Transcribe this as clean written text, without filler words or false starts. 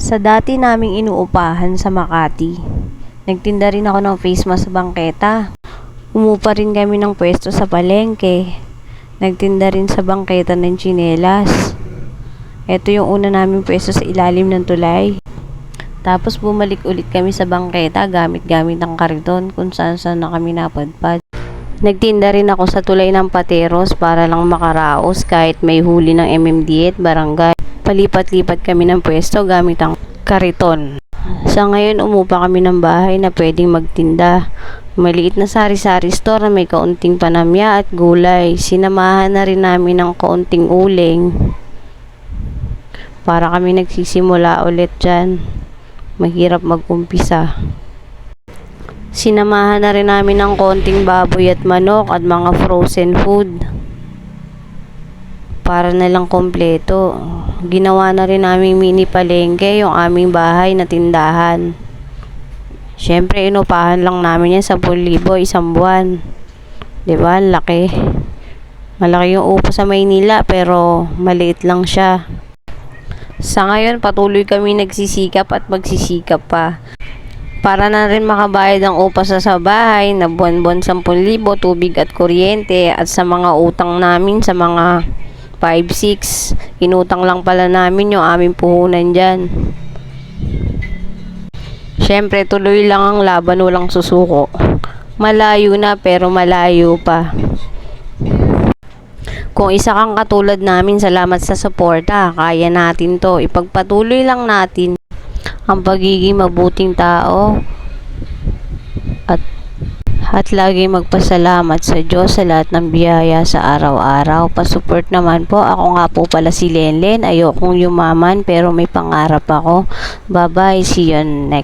Sa dati naming inuupahan sa Makati, nagtinda rin ako ng face mask sa bangketa. Umupa rin kami ng pwesto sa palengke. Nagtinda rin sa bangketa ng tsinelas. Ito yung una naming pwesto sa ilalim ng tulay. Tapos bumalik ulit kami sa bangketa gamit-gamit ang kariton kung saan na kami napadpad. Nagtinda rin ako sa tulay ng Pateros para lang makaraos kahit may huli ng MMDA at barangay. Palipat-lipat kami ng pwesto gamit ang kariton. Sa ngayon umupa kami ng bahay na pwedeng magtinda. Maliit na sari-sari store na may kaunting panamya at gulay. Sinamahan na rin namin ng kaunting uling para kami nagsisimula ulit dyan. Mahirap mag-umpisa. Sinamahan na rin namin ng konting baboy at manok at mga frozen food para na lang kompleto. Ginawa na rin namin mini palengke yung aming bahay na tindahan. Syempre inupahan lang namin yan 10,000 isang buwan. Diba? Laki. Malaki yung upa sa Maynila pero maliit lang siya. Sa ngayon patuloy kami nagsisikap at magsisikap pa para na rin makabayad ang upa sa bahay na buwan-buwan 10,000, tubig at kuryente at sa mga utang namin sa mga 5-6. Inutang lang pala namin yung aming puhunan dyan. Syempre tuloy lang ang laban, walang susuko. Malayo na pero malayo pa. Kung isa kang katulad namin, salamat sa suporta. Kaya natin to. Ipagpatuloy lang natin ang pagiging mabuting tao at lagi magpasalamat sa Diyos sa lahat ng biyaya sa araw-araw. Pasupport naman po. Ako nga po pala si Lenlen. Ayokong yumaman pero may pangarap ako. Bye-bye. See you next.